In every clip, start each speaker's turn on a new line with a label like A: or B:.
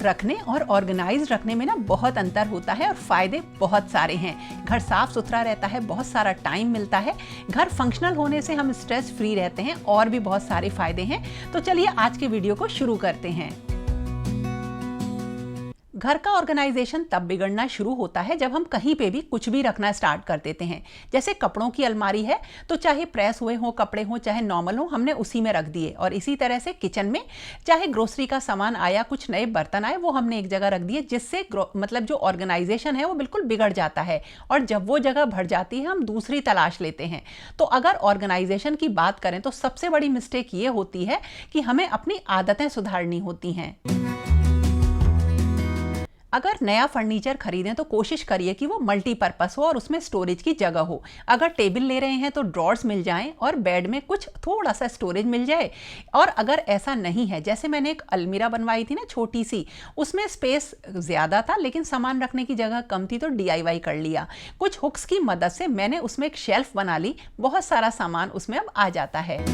A: रखने और ऑर्गेनाइज रखने में ना बहुत अंतर होता है और फायदे बहुत सारे हैं। घर साफ सुथरा रहता है, बहुत सारा टाइम मिलता है, घर फंक्शनल होने से हम स्ट्रेस फ्री रहते हैं और भी बहुत सारे फायदे हैं। तो चलिए आज के वीडियो को शुरू करते हैं। घर का ऑर्गेनाइजेशन तब बिगड़ना शुरू होता है जब हम कहीं पे भी कुछ भी रखना स्टार्ट कर देते हैं। जैसे कपड़ों की अलमारी है तो चाहे प्रेस हुए हो कपड़े हो चाहे नॉर्मल हो, हमने उसी में रख दिए। और इसी तरह से किचन में चाहे ग्रोसरी का सामान आया, कुछ नए बर्तन आए, वो हमने एक जगह रख दिए, जिससे मतलब जो ऑर्गेनाइजेशन है वो बिल्कुल बिगड़ जाता है। और जब वो जगह भर जाती है हम दूसरी तलाश लेते हैं। तो अगर ऑर्गेनाइजेशन की बात करें तो सबसे बड़ी मिस्टेक ये होती है कि हमें अपनी आदतें सुधारनी होती हैं। अगर नया फर्नीचर खरीदें तो कोशिश करिए कि वो मल्टीपर्पस हो और उसमें स्टोरेज की जगह हो। अगर टेबल ले रहे हैं तो ड्रॉर्स मिल जाएं और बेड में कुछ थोड़ा सा स्टोरेज मिल जाए। और अगर ऐसा नहीं है, जैसे मैंने एक अलमीरा बनवाई थी ना छोटी सी, उसमें स्पेस ज़्यादा था लेकिन सामान रखने की जगह कम थी, तो DIY कर लिया। कुछ हुक्स की मदद से मैंने उसमें एक शेल्फ बना ली, बहुत सारा सामान उसमें अब आ जाता है।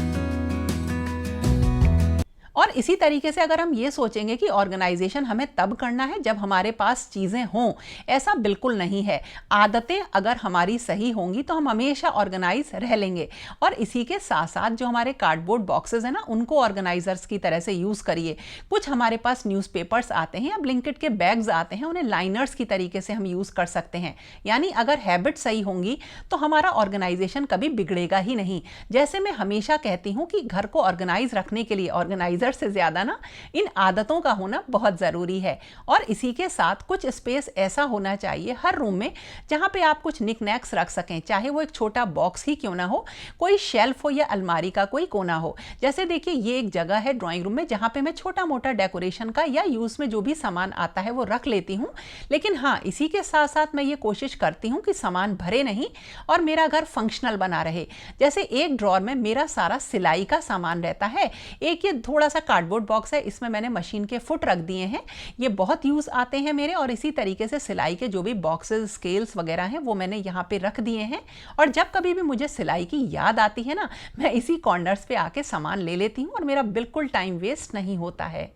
A: और इसी तरीके से अगर हम ये सोचेंगे कि ऑर्गेनाइजेशन हमें तब करना है जब हमारे पास चीज़ें हों, ऐसा बिल्कुल नहीं है। आदतें अगर हमारी सही होंगी तो हम हमेशा ऑर्गेनाइज रह लेंगे। और इसी के साथ साथ जो हमारे कार्डबोर्ड बॉक्सेस हैं ना, उनको ऑर्गेनाइजर्स की तरह से यूज़ करिए। कुछ हमारे पास न्यूज़पेपर्स आते हैं या ब्लिंकिट के बैग्स आते हैं, उन्हें लाइनर्स की तरीके से हम यूज़ कर सकते हैं। यानी अगर हैबिट सही होंगी तो हमारा ऑर्गेनाइजेशन कभी बिगड़ेगा ही नहीं। जैसे मैं हमेशा कहती हूँ कि घर को ऑर्गेनाइज रखने के लिए ऑर्गेनाइजर से ज्यादा ना इन आदतों का होना बहुत जरूरी है। और इसी के साथ कुछ स्पेस ऐसा होना चाहिए हर रूम में जहां पे आप कुछ निकनैक्स रख सकें, चाहे वो एक छोटा बॉक्स ही क्यों ना हो, कोई शेल्फ हो या अलमारी का कोई कोना हो। जैसे देखिए ये एक जगह है ड्राइंग रूम में जहां पे मैं छोटा मोटा डेकोरेशन का या यूज में जो भी सामान आता है वो रख लेती हूँ। लेकिन हाँ, इसी के साथ साथ मैं ये कोशिश करती हूँ कि सामान भरे नहीं और मेरा घर फंक्शनल बना रहे। जैसे एक ड्रॉर में मेरा सारा सिलाई का सामान रहता है, एक ये थोड़ा सा कार्डबोर्ड बॉक्स है, इसमें मैंने मशीन के फुट रख दिए हैं, ये बहुत यूज आते हैं मेरे। और इसी तरीके से सिलाई के जो भी बॉक्सेस स्केल्स वगैरह हैं वो मैंने यहाँ पे रख दिए हैं। और जब कभी भी मुझे सिलाई की याद आती है ना, मैं इसी कॉर्नर्स पे आके सामान ले लेती हूँ और मेरा बिल्कुल टाइम वेस्ट नहीं होता है।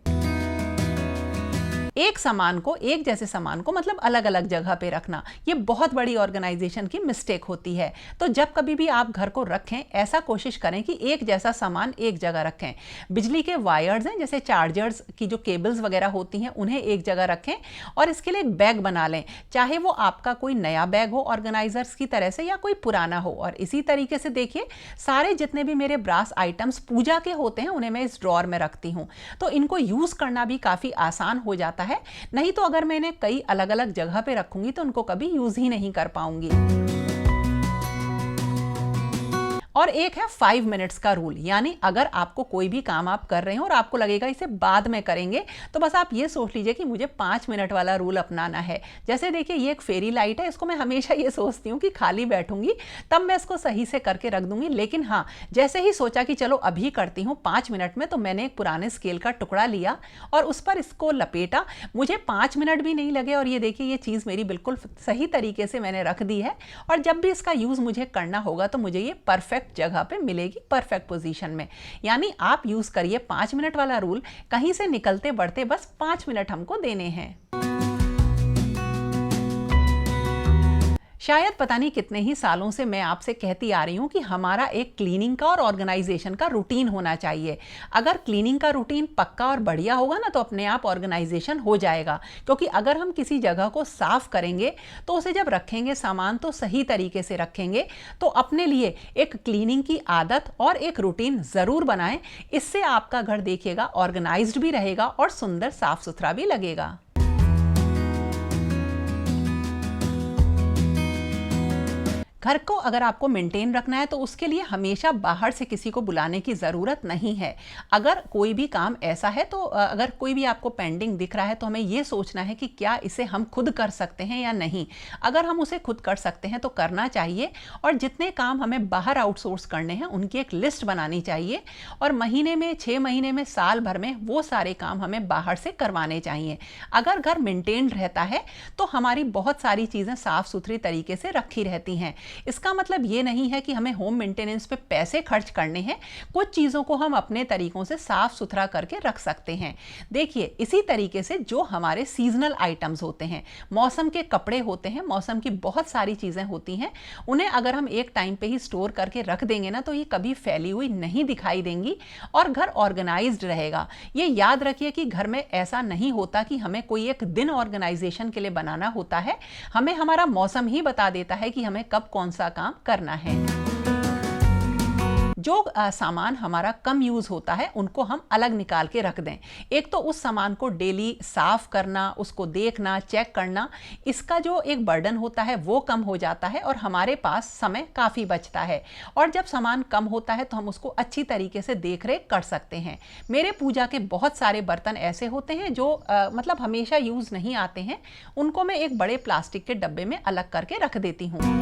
A: एक सामान को, एक जैसे सामान को मतलब अलग अलग जगह पे रखना, ये बहुत बड़ी ऑर्गेनाइजेशन की मिस्टेक होती है। तो जब कभी भी आप घर को रखें, ऐसा कोशिश करें कि एक जैसा सामान एक जगह रखें। बिजली के वायर्स हैं, जैसे चार्जर्स की जो केबल्स वगैरह होती हैं, उन्हें एक जगह रखें। और इसके लिए एक बैग बना लें, चाहे वो आपका कोई नया बैग हो ऑर्गेनाइजर्स की तरह से या कोई पुराना हो। और इसी तरीके से देखिए, सारे जितने भी मेरे ब्रास आइटम्स पूजा के होते हैं उन्हें मैं इस ड्रॉर में रखती हूँ। तो इनको यूज करना भी काफी आसान हो जाता है। नहीं तो अगर मैंने कई अलग अलग जगह पे रखूंगी तो उनको कभी यूज ही नहीं कर पाऊंगी। और एक है 5 मिनट्स का रूल, यानी अगर आपको कोई भी काम आप कर रहे हो और आपको लगेगा इसे बाद में करेंगे, तो बस आप ये सोच लीजिए कि मुझे 5 मिनट वाला रूल अपनाना है। जैसे देखिए ये एक फेरी लाइट है, इसको मैं हमेशा ये सोचती हूँ कि खाली बैठूंगी तब मैं इसको सही से करके रख दूंगी। लेकिन हाँ, जैसे ही सोचा कि चलो अभी करती हूँ 5 मिनट में, तो मैंने एक पुराने स्केल का टुकड़ा लिया और उस पर इसको लपेटा। मुझे 5 मिनट भी नहीं लगे और ये देखिए ये चीज़ मेरी बिल्कुल सही तरीके से मैंने रख दी है। और जब भी इसका यूज़ मुझे करना होगा तो मुझे ये परफेक्ट जगह पे मिलेगी, परफेक्ट पोजीशन में। यानी आप यूज करिए 5 मिनट वाला रूल, कहीं से निकलते बढ़ते बस 5 मिनट हमको देने हैं। शायद पता नहीं कितने ही सालों से मैं आपसे कहती आ रही हूं कि हमारा एक क्लीनिंग का और ऑर्गेनाइजेशन का रूटीन होना चाहिए। अगर क्लीनिंग का रूटीन पक्का और बढ़िया होगा ना तो अपने आप ऑर्गेनाइजेशन हो जाएगा। क्योंकि अगर हम किसी जगह को साफ करेंगे तो उसे जब रखेंगे सामान तो सही तरीके से रखेंगे। तो अपने लिए एक क्लीनिंग की आदत और एक रूटीन जरूर बनाएं। इससे आपका घर देखिएगा ऑर्गेनाइज्ड भी रहेगा और सुंदर साफ सुथरा भी लगेगा। घर को अगर आपको मेंटेन रखना है तो उसके लिए हमेशा बाहर से किसी को बुलाने की ज़रूरत नहीं है। अगर कोई भी काम ऐसा है तो अगर कोई भी आपको पेंडिंग दिख रहा है तो हमें ये सोचना है कि क्या इसे हम खुद कर सकते हैं या नहीं। अगर हम उसे खुद कर सकते हैं तो करना चाहिए। और जितने काम हमें बाहर आउटसोर्स करने हैं उनकी एक लिस्ट बनानी चाहिए और महीने में, 6 महीने में, साल भर में वो सारे काम हमें बाहर से करवाने चाहिए। अगर घर मेंटेन्ड रहता है तो हमारी बहुत सारी चीज़ें साफ सुथरी तरीके से रखी रहती हैं। इसका मतलब ये नहीं है कि हमें होम मेंटेनेंस पे पैसे खर्च करने हैं। कुछ चीज़ों को हम अपने तरीकों से साफ सुथरा करके रख सकते हैं। देखिए, इसी तरीके से जो हमारे सीजनल आइटम्स होते हैं, मौसम के कपड़े होते हैं, मौसम की बहुत सारी चीज़ें होती हैं, उन्हें अगर हम एक टाइम पे ही स्टोर करके रख देंगे ना, तो ये कभी फैली हुई नहीं दिखाई देंगी और घर ऑर्गेनाइज्ड रहेगा। ये याद रखिए कि घर में ऐसा नहीं होता कि हमें कोई एक दिन ऑर्गेनाइजेशन के लिए बनाना होता है। हमें हमारा मौसम ही बता देता है कि हमें कब कौन सा काम करना है। जो सामान हमारा कम यूज़ होता है उनको हम अलग निकाल के रख दें। एक तो उस सामान को डेली साफ करना, उसको देखना, चेक करना, इसका जो एक बर्डन होता है वो कम हो जाता है और हमारे पास समय काफ़ी बचता है। और जब सामान कम होता है तो हम उसको अच्छी तरीके से देख रेख कर सकते हैं। मेरे पूजा के बहुत सारे बर्तन ऐसे होते हैं जो मतलब हमेशा यूज़ नहीं आते हैं, उनको मैं एक बड़े प्लास्टिक के डब्बे में अलग करके रख देती हूँ।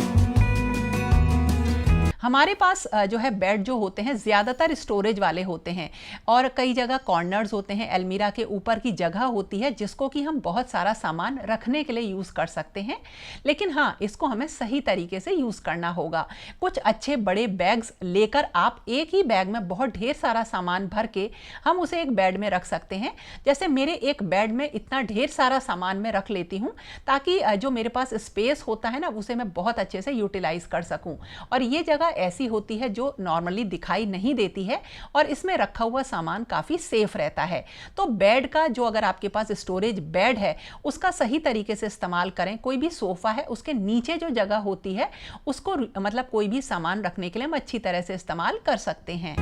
A: हमारे पास जो है बेड जो होते हैं ज़्यादातर स्टोरेज वाले होते हैं और कई जगह कॉर्नर्स होते हैं, अलमीरा के ऊपर की जगह होती है जिसको कि हम बहुत सारा सामान रखने के लिए यूज़ कर सकते हैं। लेकिन हाँ, इसको हमें सही तरीके से यूज़ करना होगा। कुछ अच्छे बड़े बैग्स लेकर आप एक ही बैग में बहुत ढेर सारा सामान भर के हम उसे एक बेड में रख सकते हैं। जैसे मेरे एक बेड में इतना ढेर सारा सामान मैं रख लेती हूँ ताकि जो मेरे पास स्पेस होता है ना, उसे मैं बहुत अच्छे से यूटिलाइज कर सकूँ। और ये जगह ऐसी होती है जो नॉर्मली दिखाई नहीं देती है और इसमें रखा हुआ सामान काफ़ी सेफ रहता है। तो बेड का जो, अगर आपके पास स्टोरेज बेड है, उसका सही तरीके से इस्तेमाल करें। कोई भी सोफ़ा है, उसके नीचे जो जगह होती है उसको मतलब कोई भी सामान रखने के लिए हम अच्छी तरह से इस्तेमाल कर सकते हैं।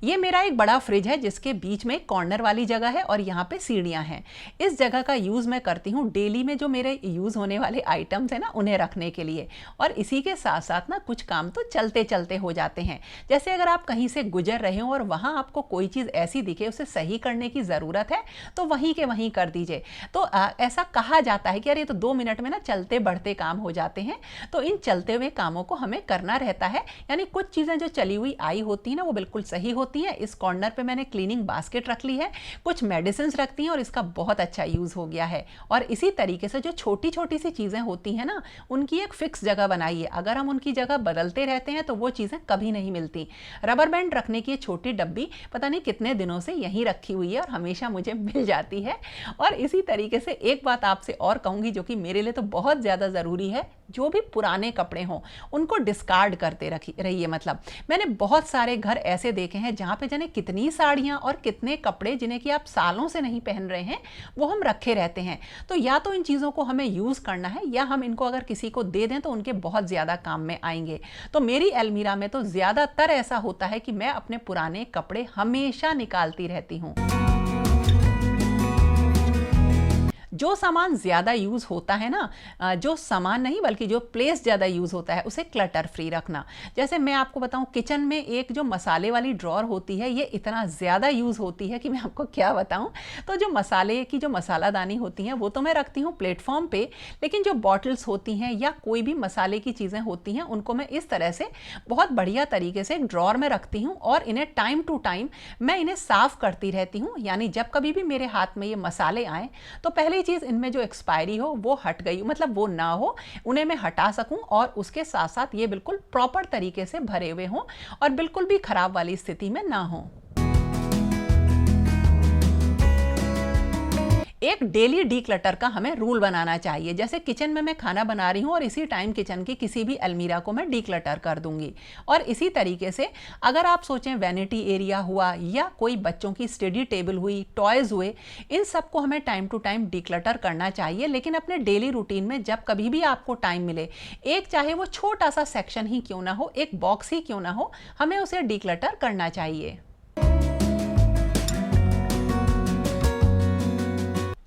A: ये मेरा एक बड़ा फ्रिज है जिसके बीच में कॉर्नर वाली जगह है और यहाँ पे सीढ़ियाँ हैं। इस जगह का यूज़ मैं करती हूँ डेली में जो मेरे यूज़ होने वाले आइटम्स हैं ना, उन्हें रखने के लिए। और इसी के साथ साथ ना कुछ काम तो चलते चलते हो जाते हैं। जैसे अगर आप कहीं से गुजर रहे हो और वहाँ आपको कोई चीज़ ऐसी दिखे, उसे सही करने की ज़रूरत है, तो वहीं के वहीं कर दीजिए। तो ऐसा कहा जाता है कि अरे तो 2 मिनट में ना चलते बढ़ते काम हो जाते हैं। तो इन चलते हुए कामों को हमें करना रहता है। यानी कुछ चीज़ें जो चली हुई आई होती हैं ना, वो बिल्कुल सही होती है। इस कॉर्नर पे मैंने क्लीनिंग बास्केट रख ली है, कुछ मेडिसिन रखती हैं और इसका बहुत अच्छा यूज हो गया है। और इसी तरीके से जो छोटी छोटी सी चीजें होती हैं ना, उनकी एक फिक्स जगह बनाइए। अगर हम उनकी जगह बदलते रहते हैं तो वो चीजें कभी नहीं मिलती। रबर बैंड रखने की छोटी डब्बी पता नहीं कितने दिनों से यहीं रखी हुई है और हमेशा मुझे मिल जाती है। और इसी तरीके से एक बात आपसे और कहूंगी जो कि मेरे लिए तो बहुत ज्यादा जरूरी है, जो भी पुराने कपड़े हों उनको डिस्कार्ड करते रहिए। मतलब मैंने बहुत सारे घर ऐसे देखे हैं जहाँ पे जाने कितनी साड़ियाँ और कितने कपड़े जिन्हें कि आप सालों से नहीं पहन रहे हैं, वो हम रखे रहते हैं। तो या तो इन चीज़ों को हमें यूज़ करना है या हम इनको अगर किसी को दे दें तो उनके बहुत ज़्यादा काम में आएंगे। तो मेरी अलमीरा में तो ज़्यादातर ऐसा होता है कि मैं अपने पुराने कपड़े हमेशा निकालती रहती हूँ। जो सामान ज़्यादा यूज़ होता है ना, जो सामान नहीं बल्कि जो प्लेस ज़्यादा यूज़ होता है, उसे क्लटर फ्री रखना। जैसे मैं आपको बताऊं, किचन में एक जो मसाले वाली ड्रॉर होती है, ये इतना ज़्यादा यूज़ होती है कि मैं आपको क्या बताऊं। तो जो मसाले की जो मसालादानी होती हैं वो तो मैं रखती हूँ प्लेटफॉर्म पे, लेकिन जो बॉटल्स होती हैं या कोई भी मसाले की चीज़ें होती हैं उनको मैं इस तरह से बहुत बढ़िया तरीके से एक ड्रॉर में रखती हूँ और इन्हें टाइम टू टाइम मैं इन्हें साफ़ करती रहती हूँ। यानी जब कभी भी मेरे हाथ में ये मसाले आए तो पहले चीज़ इनमें जो एक्सपायरी हो वो हट गई, मतलब वो ना हो, उन्हें मैं हटा सकूं और उसके साथ साथ ये बिल्कुल प्रॉपर तरीके से भरे हुए हों और बिल्कुल भी खराब वाली स्थिति में ना हो। एक डेली डीक्लटर का हमें रूल बनाना चाहिए। जैसे किचन में मैं खाना बना रही हूँ और इसी टाइम किचन की किसी भी अलमीरा को मैं डीक्लटर कर दूंगी। और इसी तरीके से अगर आप सोचें वैनिटी एरिया हुआ या कोई बच्चों की स्टडी टेबल हुई, टॉयज़ हुए, इन सबको हमें टाइम टू टाइम डीक्लटर करना चाहिए। लेकिन अपने डेली रूटीन में जब कभी भी आपको टाइम मिले, एक चाहे वो छोटा सा सेक्शन ही क्यों ना हो, एक बॉक्स ही क्यों ना हो, हमें उसे डीक्लटर करना चाहिए।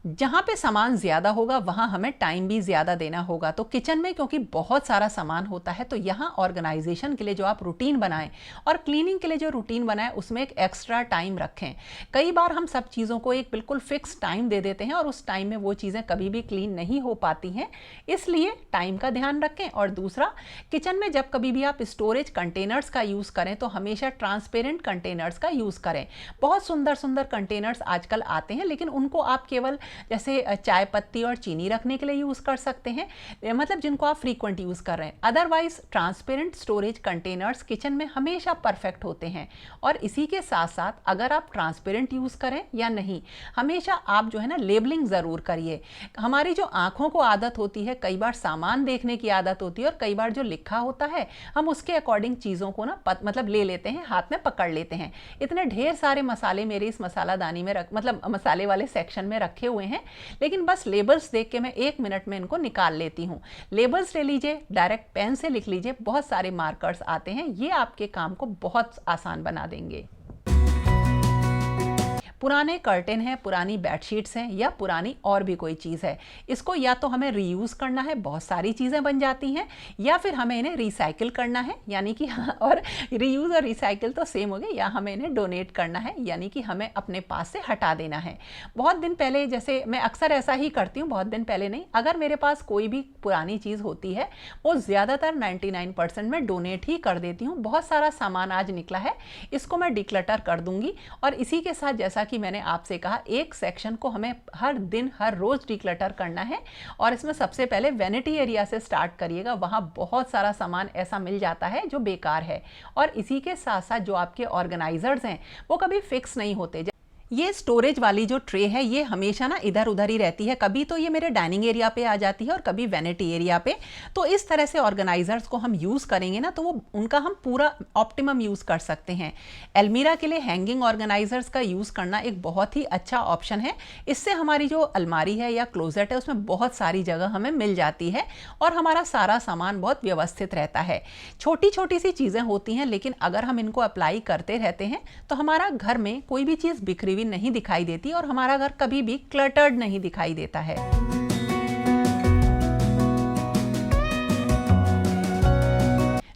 A: जहाँ पे सामान ज़्यादा होगा वहाँ हमें टाइम भी ज़्यादा देना होगा। तो किचन में क्योंकि बहुत सारा सामान होता है, तो यहाँ ऑर्गेनाइजेशन के लिए जो आप रूटीन बनाएं और क्लीनिंग के लिए जो रूटीन बनाएं उसमें एक एक्स्ट्रा टाइम रखें। कई बार हम सब चीज़ों को एक बिल्कुल फिक्स टाइम दे देते हैं और उस टाइम में वो चीज़ें कभी भी क्लीन नहीं हो पाती हैं, इसलिए टाइम का ध्यान रखें। और दूसरा, किचन में जब कभी भी आप स्टोरेज कंटेनर्स का यूज़ करें तो हमेशा ट्रांसपेरेंट कंटेनर्स का यूज़ करें। बहुत सुंदर सुंदर कंटेनर्स आजकल आते हैं, लेकिन उनको आप केवल जैसे चाय पत्ती और चीनी रखने के लिए यूज़ कर सकते हैं, मतलब जिनको आप फ्रीक्वेंट यूज़ कर रहे हैं। Otherwise transparent storage containers kitchen में हमेशा परफेक्ट होते हैं। और इसी के साथ साथ अगर आप ट्रांसपेरेंट यूज़ करें या नहीं, हमेशा आप जो है ना लेबलिंग ज़रूर करिए। हमारी जो आँखों को आदत होती है, कई बार सामान देखने की आदत होती है और कई बार जो लिखा होता है हम उसके अकॉर्डिंग चीज़ों को ना मतलब ले लेते हैं, हाथ में पकड़ लेते हैं। इतने ढेर सारे मसाले मेरे इस मसालादानी में मतलब मसाले वाले सेक्शन में रखे हुए हैं, लेकिन बस लेबल्स देख के मैं 1 मिनट में इनको निकाल लेती हूँ। लेबल्स ले लीजिए, डायरेक्ट पेन से लिख लीजिए, बहुत सारे मार्कर्स आते हैं, ये आपके काम को बहुत आसान बना देंगे। पुराने कर्टेन हैं, पुरानी बेडशीट्स हैं या पुरानी और भी कोई चीज़ है, इसको या तो हमें रीयूज़ करना है, बहुत सारी चीज़ें बन जाती हैं, या फिर हमें इन्हें रिसाइकिल करना है, यानी कि और रीयूज़ और रिसाइकिल तो सेम हो गए, या हमें इन्हें डोनेट करना है, यानी कि हमें अपने पास से हटा देना है। बहुत दिन पहले, जैसे मैं अक्सर ऐसा ही करती हूँ, बहुत दिन पहले नहीं, अगर मेरे पास कोई भी पुरानी चीज़ होती है वो ज़्यादातर 99% में डोनेट ही कर देती हूँ। बहुत सारा सामान आज निकला है, इसको मैं डिक्लटर कर दूँगी। और इसी के साथ जैसा कि मैंने आपसे कहा, एक सेक्शन को हमें हर दिन हर रोज डिक्लटर करना है। और इसमें सबसे पहले वैनिटी एरिया से स्टार्ट करिएगा, वहां बहुत सारा सामान ऐसा मिल जाता है जो बेकार है। और इसी के साथ साथ जो आपके ऑर्गेनाइजर्स हैं वो कभी फिक्स नहीं होते। ये स्टोरेज वाली जो ट्रे है ये हमेशा ना इधर उधर ही रहती है, कभी तो ये मेरे डाइनिंग एरिया पे आ जाती है और कभी वैनिटी एरिया पे। तो इस तरह से ऑर्गेनाइजर्स को हम यूज़ करेंगे ना तो वो उनका हम पूरा ऑप्टिमम यूज़ कर सकते हैं। अलमीरा के लिए हैंगिंग ऑर्गेनाइजर्स का यूज़ करना एक बहुत ही अच्छा ऑप्शन है। इससे हमारी जो अलमारी है या क्लोजेट है उसमें बहुत सारी जगह हमें मिल जाती है और हमारा सारा सामान बहुत व्यवस्थित रहता है। छोटी छोटी सी चीज़ें होती हैं, लेकिन अगर हम इनको अप्लाई करते रहते हैं तो हमारा घर में कोई भी चीज़ बिखरी हुई नहीं दिखाई देती और हमारा घर कभी भी क्लटर्ड नहीं दिखाई देता है।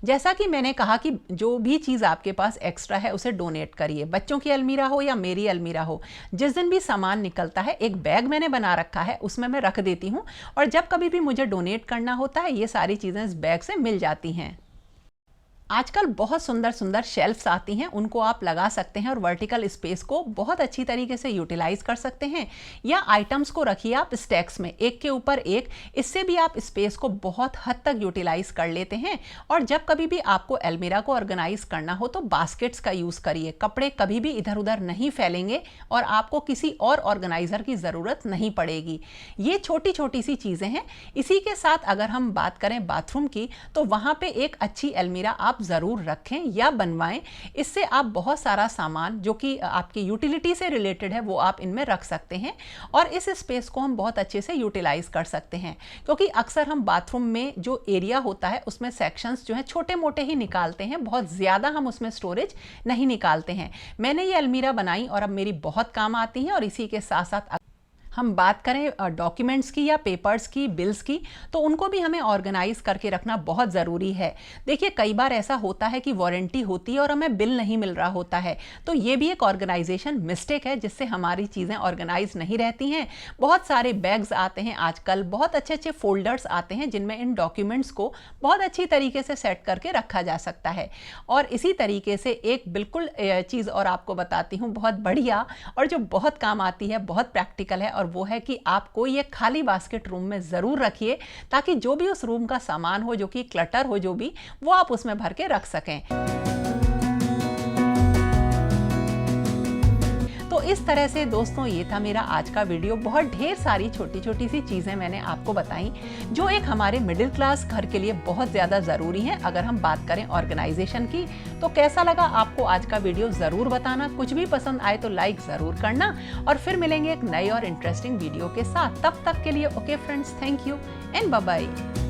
A: जैसा कि मैंने कहा कि जो भी चीज़ आपके पास एक्स्ट्रा है उसे डोनेट करिए, बच्चों की अलमीरा हो या मेरी अलमीरा हो। जिस दिन भी सामान निकलता है एक बैग मैंने बना रखा है, उसमें मैं रख देती हूँ और जब कभी भी मुझे डोनेट करना होता है ये सारी चीज़ें इस बैग से मिल जाती हैं। आजकल बहुत सुंदर सुंदर शेल्फ्स आती हैं, उनको आप लगा सकते हैं और वर्टिकल स्पेस को बहुत अच्छी तरीके से यूटिलाइज कर सकते हैं। या आइटम्स को रखिए आप स्टैक्स में एक के ऊपर एक, इससे भी आप स्पेस को बहुत हद तक यूटिलाइज कर लेते हैं। और जब कभी भी आपको अलमीरा को ऑर्गेनाइज करना हो तो बास्केट्स का यूज़ करिए, कपड़े कभी भी इधर उधर नहीं फैलेंगे और आपको किसी और ऑर्गेनाइजर की ज़रूरत नहीं पड़ेगी। ये छोटी छोटी सी चीज़ें हैं। इसी के साथ अगर हम बात करें बाथरूम की तो वहाँ पर एक अच्छी अलमीरा आप जरूर रखें या बनवाएं। इससे आप बहुत सारा सामान जो कि आपकी यूटिलिटी से रिलेटेड है वो आप इनमें रख सकते हैं और इस स्पेस को हम बहुत अच्छे से यूटिलाइज कर सकते हैं। क्योंकि अक्सर हम बाथरूम में जो एरिया होता है उसमें सेक्शंस जो है छोटे मोटे ही निकालते हैं, बहुत ज़्यादा हम उसमें स्टोरेज नहीं निकालते हैं। मैंने ये अलमीरा बनाई और अब मेरी बहुत काम आती है। और इसी के साथ साथ हम बात करें डॉक्यूमेंट्स की या पेपर्स की, बिल्स की, तो उनको भी हमें ऑर्गेनाइज करके रखना बहुत ज़रूरी है। देखिए कई बार ऐसा होता है कि वारंटी होती है और हमें बिल नहीं मिल रहा होता है, तो ये भी एक ऑर्गेनाइजेशन मिस्टेक है जिससे हमारी चीज़ें ऑर्गेनाइज नहीं रहती हैं। बहुत सारे बैग्स आते हैं आजकल, बहुत अच्छे अच्छे फोल्डर्स आते हैं जिनमें इन डॉक्यूमेंट्स को बहुत अच्छी तरीके से सेट करके रखा जा सकता है। और इसी तरीके से एक बिल्कुल चीज़ और आपको बताती हूँ, बहुत बढ़िया और जो बहुत काम आती है, बहुत प्रैक्टिकल है, और वो है कि आपको ये खाली बास्केट रूम में ज़रूर रखिए ताकि जो भी उस रूम का सामान हो, जो कि क्लटर हो, जो भी, वो आप उसमें भर के रख सकें। तो इस तरह से दोस्तों ये था मेरा आज का वीडियो। बहुत ढेर सारी छोटी छोटी सी चीज़ें मैंने आपको बताई जो एक हमारे मिडिल क्लास घर के लिए बहुत ज़्यादा ज़रूरी हैं अगर हम बात करें ऑर्गेनाइजेशन की। तो कैसा लगा आपको आज का वीडियो ज़रूर बताना, कुछ भी पसंद आए तो लाइक ज़रूर करना और फिर मिलेंगे एक नए और इंटरेस्टिंग वीडियो के साथ। तब तक के लिए okay friends, thank you and bye bye.